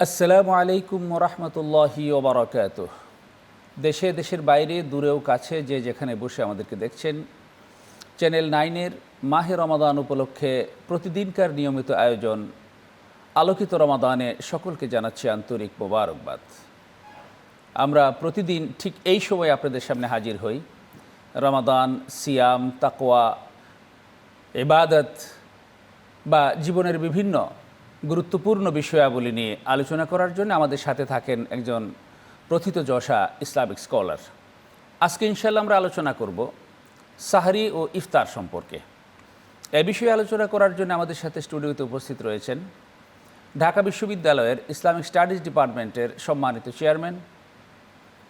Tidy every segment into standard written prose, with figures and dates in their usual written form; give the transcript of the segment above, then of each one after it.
আসসালামু আলাইকুম রহমতুল্লাহি ওবরাকাতুহ। দেশে দেশের বাইরে দূরেও কাছে যে যেখানে বসে আমাদেরকে দেখছেন, চ্যানেল 9-এর মাহে রমাদান উপলক্ষে প্রতিদিনকার নিয়মিত আয়োজন আলোকিত রমাদানে সকলকে জানাচ্ছি আন্তরিক মোবারকবাদ। আমরা প্রতিদিন ঠিক এই সময় আপনাদের সামনে হাজির হই রমাদান, সিয়াম, তাকওয়া, ইবাদত বা জীবনের বিভিন্ন গুরুত্বপূর্ণ বিষয়াবলী নিয়ে আলোচনা করার জন্য আমাদের সাথে থাকেন একজন প্রথিতযশা ইসলামিক স্কলার। আজকে ইনশাআল্লাহ আমরা আলোচনা করব সাহরি ও ইফতার সম্পর্কে। এ বিষয়ে আলোচনা করার জন্য আমাদের সাথে স্টুডিওতে উপস্থিত রয়েছেন ঢাকা বিশ্ববিদ্যালয়ের ইসলামিক স্টাডিজ ডিপার্টমেন্টের সম্মানিত chairman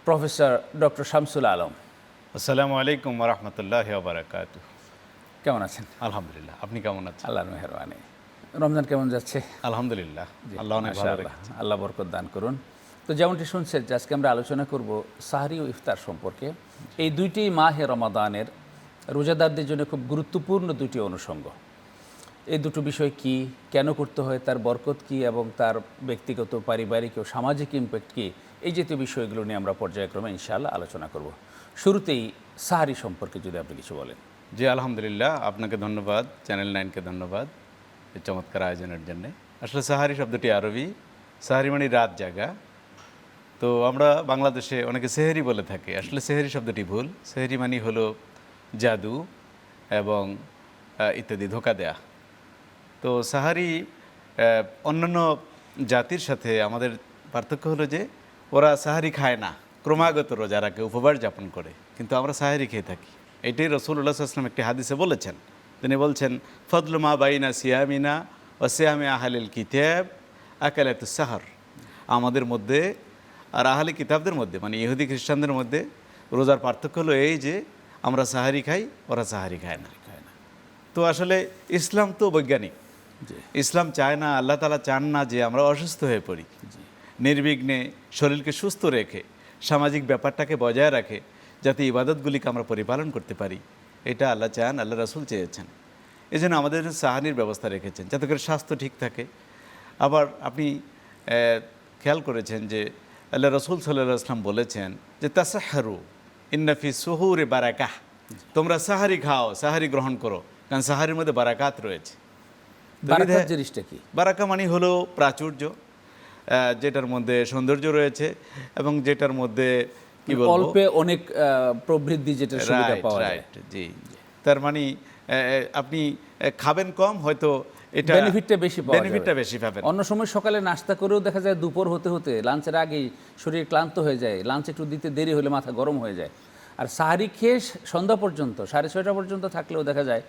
professor doctor Shamsul Alam. আসসালামু আলাইকুম রহমতুল্লাহি ওয়া বারাকাতুহু। কেমন আছেন? আলহামদুলিল্লাহ, আপনি কেমন আছেন? আল্লাহর মেহেরবানি। রমজান কেমন যাচ্ছে? আলহামদুলিল্লাহ, আল্লাহ অনেক ভালো রেখেছেন। আল্লাহ বরকত দান করুন। তো যেমনটি শুনছেন যে আজকে আমরা আলোচনা করব সাহরি ও ইফতার সম্পর্কে। এই দুইটি মাহে রমাদানের রোজাদারদের জন্য খুব গুরুত্বপূর্ণ দুটি অনুষঙ্গ। এই দুটো বিষয় কি, কেন করতে হয়, তার বরকত কি এবং তার ব্যক্তিগত, পারিবারিক ও সামাজিক ইম্প্যাক্ট কি, এই জাতীয় বিষয়গুলো নিয়ে আমরা পর্যায়ক্রমে ইনশাআল্লাহ আলোচনা করব। শুরুতেই সাহরি সম্পর্কে যদি আপনি কিছু বলেন। জি আলহামদুলিল্লাহ, আপনাকে ধন্যবাদ, চ্যানেল 9কে ধন্যবাদ এই চমৎকার আয়োজনের জন্য। আসলে সাহারি শব্দটি আরবি, সাহারি মানে রাত জাগা। তো আমরা বাংলাদেশে অনেকে সেহেরি বলে থাকে, আসলে সেহেরি শব্দটি ভুল। সেহেরি মানে হলো জাদু এবং ইত্যাদি, ধোঁকা দেয়া। তো সাহারি অন্যান্য জাতির সাথে আমাদের পার্থক্য হলো যে ওরা সাহারি খায় না, ক্রমাগত রোজা রাখে, উপবাস যাপন করে, কিন্তু আমরা সাহারি খেয়ে থাকি। এটাই রাসূলুল্লাহ সাল্লাল্লাহু আলাইহি ওয়াসাল্লাম একটি হাদিসে বলেছেন। তিনি বলছেন, ফদলু মা বাইনা সিয়ামিনা ও সিয়ামি আহলিল কিতাব আকালাতুস সাহর। আমাদের মধ্যে আর আহলি কিতাবদের মধ্যে, মানে ইহুদি খ্রিস্টানদের মধ্যে রোজার পার্থক্য হলো এই যে আমরা সাহারি খাই, ওরা সাহারি খায় না। তো আসলে ইসলাম তো বৈজ্ঞানিক। ইসলাম চায় না, আল্লাহ তাআলা চান না যে আমরা অসুস্থ হয়ে পড়ি। নির্বিঘ্নে শরীরকে সুস্থ রেখে সামাজিক ব্যাপারটাকে বজায় রাখে যাতে ইবাদতগুলিকে আমরা পরিপালন করতে পারি, এটা আল্লাহ চান, আল্লাহ রাসূল চেয়েছেন। এই জন্য আমাদের সাহারির ব্যবস্থা রেখেছেন যাতে করে স্বাস্থ্য ঠিক থাকে। আবার আপনি খেয়াল করেছেন যে আল্লাহ রাসূল সাল্লাল্লাহু আলাইহি ওয়াসাল্লাম বলেছেন যে তাসাহহারু ইন্না ফি সুহুরি বারাকাহ, তোমরা সাহারি খাও, সাহারি গ্রহণ করো, কারণ সাহারির মধ্যে বারাকাত রয়েছে। বারাকাত জিনিসটা কি? বারাকা মানে হলো প্রাচুর্য, যেটার মধ্যে সৌন্দর্য রয়েছে এবং যেটার মধ্যে কি বলবো, অল্পে অনেক প্রবৃদ্ধি, যেটা সুবিধা পাওয়া যায়। জি, তার মানে আপনি খাবেন কম, হয়তো এটা বেনিফিটটা বেশি পাওয়া যাবে, বেনিফিটটা বেশি পাবেন। অন্য সময় সকালে নাস্তা করেও দেখা যায় দুপুর হতে হতে, লাঞ্চের আগেই শরীর ক্লান্ত হয়ে যায়, লাঞ্চ একটু দিতে দেরি হলে মাথা গরম হয়ে যায়। আর সাহারি খেয়ে সন্ধ্যা পর্যন্ত 6:30 পর্যন্ত থাকলেও দেখা যায়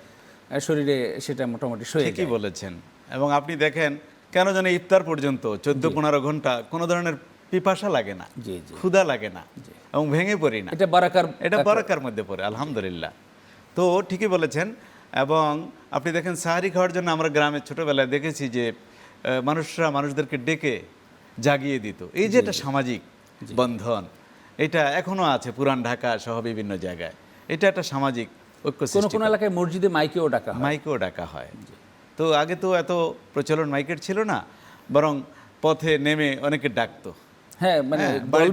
শরীরে সেটা মোটামুটি সয়ে যায়। ঠিকই বলেছেন। এবং আপনি দেখেন কেন যেন ইফতার পর্যন্ত 14-15 ঘন্টা কোনো ধরনের পিপাসা লাগে না, জি জি, ক্ষুধা লাগে না এবং ভেঙে পড়ি না। এটা বারাকার মধ্যে পড়ে, আলহামদুলিল্লাহ। তো ঠিকই বলেছেন। এবং আপনি দেখেন সাহারি খাওয়ার জন্য আমরা গ্রামে ছোটোবেলায় দেখেছি যে মানুষরা মানুষদেরকে ডেকে জাগিয়ে দিত। এই যে একটা সামাজিক বন্ধন, এটা এখনও আছে পুরান ঢাকা সহ বিভিন্ন জায়গায়। এটা একটা সামাজিক ঐক্য। কোনো এলাকায় মসজিদে মাইকেও ডাকা হয়। তো আগে তো এত প্রচলন মাইকের ছিল না, বরং পথে নেমে অনেকে ডাকতো। হ্যাঁ, মানে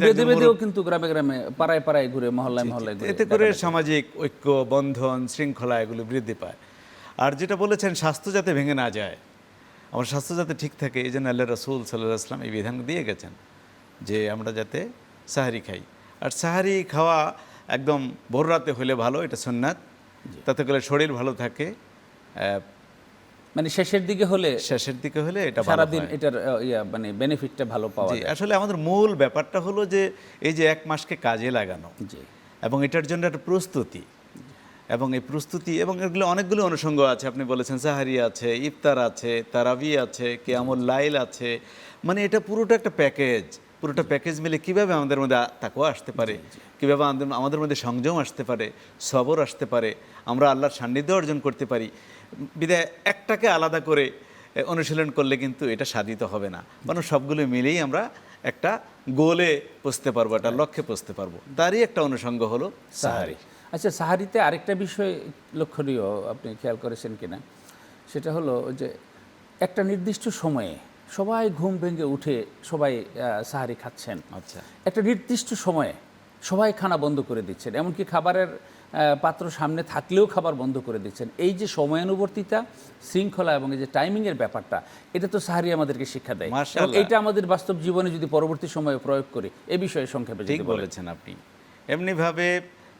বেদেও কিন্তু গ্রামে গ্রামে, পাড়ায় পাড়ায় ঘুরে, মহল্লায় মহল্লায় ঘুরে, এতে করে সামাজিক ঐক্য, বন্ধন, শৃঙ্খলা এগুলো বৃদ্ধি পায়। আর যেটা বলেছেন স্বাস্থ্য যাতে ভেঙে না যায়, আমার স্বাস্থ্য যাতে ঠিক থাকে, এই জন্য আল্লাহ রাসূল সাল্লাল্লাহু আলাইহি ওয়াসাল্লাম এই বিধান দিয়ে গেছেন যে আমরা যাতে সাহারি খাই। আর সাহারি খাওয়া একদম ভোর রাতে হলে ভালো, এটা সুন্নাত। তাতে করে শরীর ভালো থাকে। মানে শেষের দিকে হলে এটা সারাদিন এটার মানে বেনিফিটটা ভালো পাওয়া যায়। আসলে আমাদের মূল ব্যাপারটা হলো যে এই যে 1 মাসকে কাজে লাগানো এবং এটার জন্য একটা প্রস্তুতি, এবং এই প্রস্তুতি এবং এগুলো অনেকগুলো অনুষঙ্গ আছে। আপনি বলেছেন সাহারি আছে, ইফতার আছে, তারাবি আছে, কিয়ামুল লাইল আছে, মানে এটা পুরোটা একটা প্যাকেজ। পুরোটা প্যাকেজ মিলে কীভাবে আমাদের মধ্যে তাকওয়া আসতে পারে, কীভাবে আমাদের মধ্যে সংযম আসতে পারে, সবর আসতে পারে, আমরা আল্লাহর সান্নিধ্য অর্জন করতে পারি। বিদায় একটাকে আলাদা করে অনুশীলন করলে কিন্তু এটা সাধিত হবে না, কারণ সবগুলো মিলেই আমরা একটা গোলে পৌঁছতে পারবো, একটা লক্ষ্যে পৌঁছতে পারবো। তারই একটা অনুষঙ্গ হলো সাহারি। আচ্ছা, সাহারিতে আরেকটা বিষয় লক্ষণীয়, আপনি খেয়াল করেছেন কিনা, সেটা হলো যে একটা নির্দিষ্ট সময়ে সবাই ঘুম ভেঙে উঠে সবাই সাহারি খাচ্ছেন, আচ্ছা, একটা নির্দিষ্ট সময়ে সবাই খানা বন্ধ করে দিচ্ছেন, এমনকি খাবারের পাত্র সামনে থাকলেও খাবার বন্ধ করে দিচ্ছেন। এই যে সময়ানুবর্তিতা, শৃঙ্খলা এবং এই যে টাইমিংয়ের ব্যাপারটা, এটা তো সাহারি আমাদেরকে শিক্ষা দেয়। এবং মাশাআল্লাহ। এটা আমাদের বাস্তব জীবনে যদি পরবর্তী সময়ে প্রয়োগ করি, এ বিষয়ে সংক্ষেপে ঠিক যদি বলেন। বলেছেন আপনি। এমনিভাবে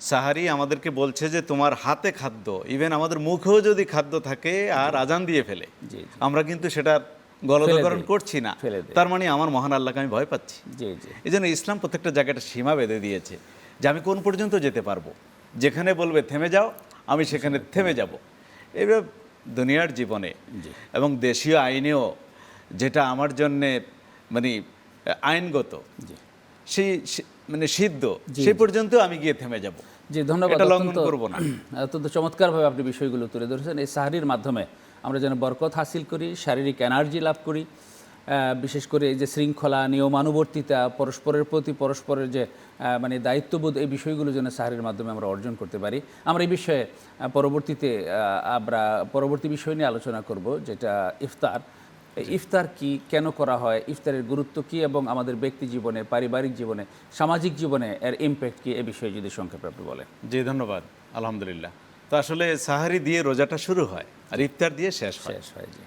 সাহারি আমাদেরকে বলছে যে তোমার হাতে খাদ্য, ইভেন আমাদের মুখেও যদি খাদ্য থাকে আর আজান দিয়ে ফেলে, জি, জি। আমরা কিন্তু সেটার গলদকরণ করছি না, ফেলে দিই। তার মানে আমার মহান আল্লাহকে আমি ভয় পাচ্ছি। জি, জি। এই জন্য ইসলাম প্রত্যেকটা জায়গায় একটা সীমা বেঁধে দিয়েছে যে আমি কোন পর্যন্ত যেতে পারবো, যেখানে বলবে থেমে যাও আমি সেখানে থেমে যাব। এবার দুনিয়ার জীবনে এবং দেশীয় আইনেও যেটা আমার জন্যে মানে আইনগত জি। মানে সিদ্ধ, সেই পর্যন্ত আমি গিয়ে থেমে যাব, জি, ধন্যবাদ। এটা লঙ্ঘন করব না। অত্যন্ত চমৎকারভাবে আপনি বিষয়গুলো তুলে ধরেছেন। এই সাহারির মাধ্যমে আমরা যেন বরকত হাসিল করি, শারীরিক এনার্জি লাভ করি, বিশেষ করে এই যে শৃঙ্খলা, নিয়মানুবর্তিতা, পরস্পরের প্রতি পরস্পরের যে মানে দায়িত্ববোধ, এই বিষয়গুলো যেন সাহারির মাধ্যমে আমরা অর্জন করতে পারি। আমরা এই বিষয়ে পরবর্তীতে আমরা পরবর্তী বিষয় নিয়ে আলোচনা করব, যেটা ইফতার। ইফতার কি, কেন করা হয়, ইফতারের গুরুত্ব কি, এবং আমাদের ব্যক্তি জীবনে, পারিবারিক জীবনে, সামাজিক জীবনে এর ইমপ্যাক্ট কি, এ বিষয়ে যদি সংক্ষেপে আপনি বলেন। জি, ধন্যবাদ। আলহামদুলিল্লাহ। তো আসলে সাহারি দিয়ে রোজাটা শুরু হয় আর ইফতার দিয়ে শেষ হয়। শেষ হয়। জি।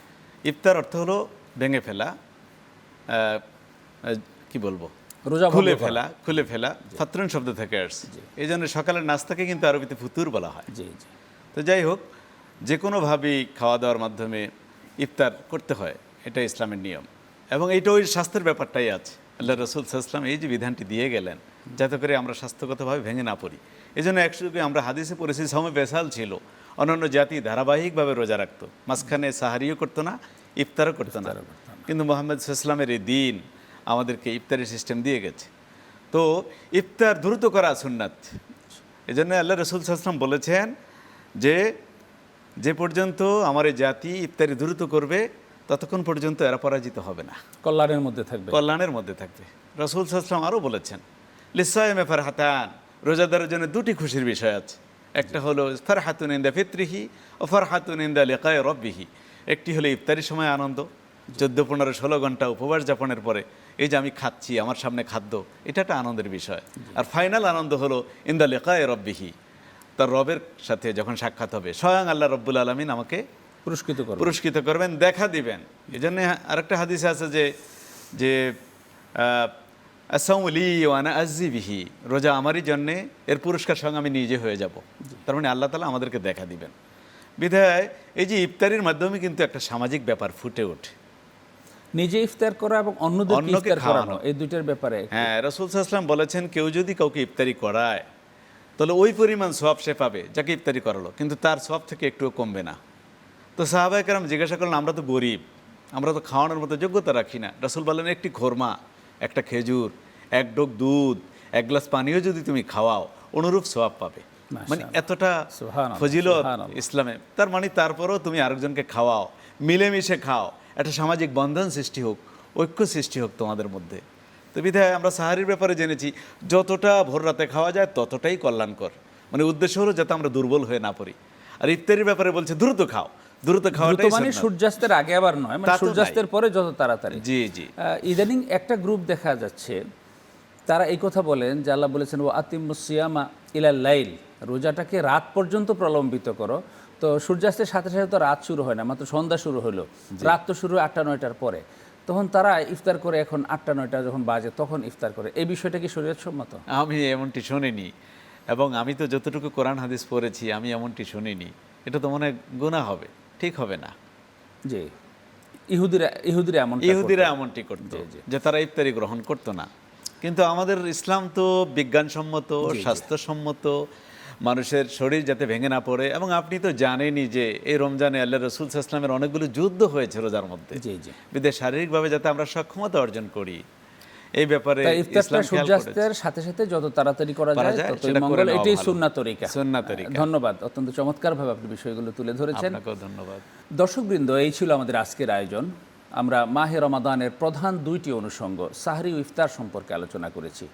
ইফতার অর্থ হলো ভেঙে ফেলা, কি বলবো, রোজা খুলে ফেলা, ফাতরুন শব্দ থেকে আসছে। এই জন্য সকালের নাস্তাকে কিন্তু আরবিতে ফুতুর বলা হয়। জি, জি। তো যাই হোক, যে কোনোভাবেই খাওয়া দাওয়ার মাধ্যমে ইফতার করতে হয়, এটা ইসলামের নিয়ম, এবং এইটা ওই স্বাস্থ্যের ব্যাপারটাই আছে। আল্লাহ রসুল সাল্লাল্লাহু এই যে বিধানটি দিয়ে গেলেন, যাতে করে আমরা স্বাস্থ্যগতভাবে ভেঙে না পড়ি। এই জন্য একসঙ্গে আমরা হাদিসে পড়েছি, সময় বেসাল ছিল, অন্যান্য জাতি ধারাবাহিকভাবে রোজা রাখতো, মাঝখানে সাহারিও করতো না, ইফতারও করতো না। কিন্তু মুহাম্মদ সাল্লাল্লাহু এই দিন আমাদেরকে ইফতারের সিস্টেম দিয়ে গেছে। তো ইফতার দ্রুত করা সুন্নাত। এই জন্য আল্লাহ রসুল সাল্লাল্লাহু বলেছেন যে পর্যন্ত আমার এই জাতি ইফতারি দ্রুত করবে, ততক্ষণ পর্যন্ত এরা পরাজিত হবে না, কল্যাণের মধ্যে থাকবে। কল্যাণের মধ্যে থাকবে। রাসূল সাল্লাল্লাহু আলাইহি ওয়াসাল্লাম আরও বলেছেন, লিসায়েমে ফারহাতান, রোজাদারের জন্য দুটি খুশির বিষয় আছে। একটা হলো ফারহাতুন ইনদা ফিত্রিহি ও ফারহাতুন ইনদা লিকাই রব্বিহি। একটি হলো ইফতারির সময় আনন্দ, 14, 15, 16 ঘন্টা উপবাস যাপনের পরে এই যে আমি খাচ্ছি, আমার সামনে খাদ্য, এটা একটা আনন্দের বিষয়। আর ফাইনাল আনন্দ হলো ইনদা লিকাই রব্বিহি, তার রবের সাথে যখন সাক্ষাৎ হবে, স্বয়ং আল্লাহ রব্বুল আলামিন আমাকে পুরস্কৃত করবেন, দেখা দিবেন। এই জন্য আরেকটা হাদিসে আছে যে আসাউলি ওয়ানা আজিবিহি, রোজা আমারই জন্যে, এর পুরস্কার সঙ্গে আমি নিজে হয়ে যাব। তার মানে আল্লাহ তাআলা আমাদেরকে দেখা দিবেন। বিধায় এই যে ইফতারির মাধ্যমে কিন্তু একটা সামাজিক ব্যাপার ফুটে ওঠে, নিজে ইফতার করা এবং অন্যদেরকে ইফতার করানো, এই দুইটার ব্যাপারে। হ্যাঁ, রাসূল সাল্লাল্লাহু আলাইহি ওয়াসাল্লাম বলেছেন, কেউ যদি কাউকে ইফতারি করায় তাহলে ওই পরিমাণ সওয়াব সে পাবে যাকে ইফতারি করালো, কিন্তু তার সওয়াব থেকে একটুও কমবে না। তো সাহাবায়ে কেরাম জিজ্ঞাসা করলেন, আমরা তো গরিব, আমরা তো খাওয়ানোর মতো যোগ্যতা রাখি না। রাসূল বললেন, একটি খোরমা, একটা খেজুর, এক ডোক দুধ, এক গ্লাস পানিও যদি তুমি খাওয়াও, অনুরূপ সওয়াব পাবে। মানে এতটা ফজিলত ইসলামে। তার মানে তারপরেও তুমি আরেকজনকে খাওয়াও, মিলেমিশে খাও, একটা সামাজিক বন্ধন সৃষ্টি হোক, ঐক্য সৃষ্টি হোক তোমাদের মধ্যে। তো বিধায় আমরা সাহারির ব্যাপারে জেনেছি, যতটা ভোর রাতে খাওয়া যায় ততটাই কল্যাণকর। মানে উদ্দেশ্য হলো যাতে আমরা দুর্বল হয়ে না পড়ি। আর ইফতারির ব্যাপারে বলছে দ্রুত খাও, দ্রুত খাওয়াটাই মানে সূর্যাস্তের আগে আবার নয়, মানে সূর্যাস্তের পরে যত তাড়াতাড়ি। জি জি। ইদানিং একটা গ্রুপ দেখা যাচ্ছে, তারা এই কথা বলেন যে আল্লাহ বলেছেন ওয়া আতিম্মুস সিয়ামা ইলাল লাইল, রোজাটাকে রাত পর্যন্ত প্রলম্বিত করো। তো সূর্যাস্তের সাথে সাথে তো রাত শুরু হয় না, মাত্র সন্ধ্যা শুরু হলো, রাত তো শুরু 8টা 9টার পরে। তখন তারা ইফতার করে, এখন 8টা 9টা যখন বাজে তখন ইফতার করে। এই বিষয়টা কি শরীয়তসম্মত? আমি এমনটি শুনিনি, এবং আমি তো যতটুকু কোরআন হাদিস পড়েছি আমি এমনটি শুনিনি। এটা তো মনে গুনাহ হবে, ঠিক হবে না। জি, ইহুদিরা এমনটি করতো যে তারা ইফতারি গ্রহণ করতো না। কিন্তু আমাদের ইসলাম তো বিজ্ঞানসম্মত, স্বাস্থ্যসম্মত, মানুষের শরীর যাতে ভেঙে না পড়ে। এবং আপনি তো জানেনই যে এই রমজানে আল্লাহ রসুল সাল্লাল্লাহু আলাইহি ওয়াসাল্লামের অনেকগুলো যুদ্ধ হয়েছে রোজার মধ্যে, বিদেশ শারীরিকভাবে যাতে আমরা সক্ষমতা অর্জন করি, এই ব্যাপারে ইফতারটা সূর্যাস্তের সাথে সাথে যত তাড়াতাড়ি করা যায় ততই মঙ্গল। এটাই সুন্নাত তরিকা। ধন্যবাদ, অত্যন্ত চমৎকারভাবে আপনি বিষয়গুলো তুলে ধরেছেন। আপনাকেও ধন্যবাদ। দর্শকবৃন্দ, এই ছিল আমাদের আজকের আয়োজন। আমরা মাহে রমাদানের প্রধান 2টি অনুষঙ্গ সাহরি ও ইফতার সম্পর্কে আলোচনা করেছি।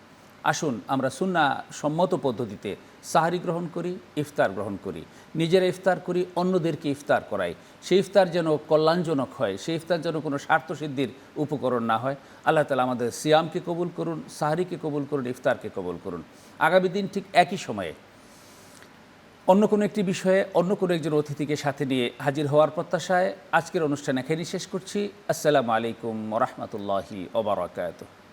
আসুন আমরা সুন্না সম্মত পদ্ধতিতে সাহারি গ্রহণ করি, ইফতার গ্রহণ করি, নিজেরা ইফতার করি, অন্যদেরকে ইফতার করাই। সেই ইফতার যেন কল্যাণজনক হয়, সেই ইফতার যেন কোনো স্বার্থসিদ্ধির উপকরণ না হয়। আল্লাহ তাআলা আমাদের সিয়ামকে কবুল করুন, সাহারিকে কবুল করুন, ইফতারকে কবুল করুন। আগামী দিন ঠিক একই সময়ে অন্য কোনো একটি বিষয়ে অন্য কোনো একজন অতিথিকে সাথে নিয়ে হাজির হওয়ার প্রত্যাশায় আজকের অনুষ্ঠান এখানেই শেষ করছি। আসসালামু আলাইকুম ওয়া রাহমাতুল্লাহি ওয়া বারাকাতুহু।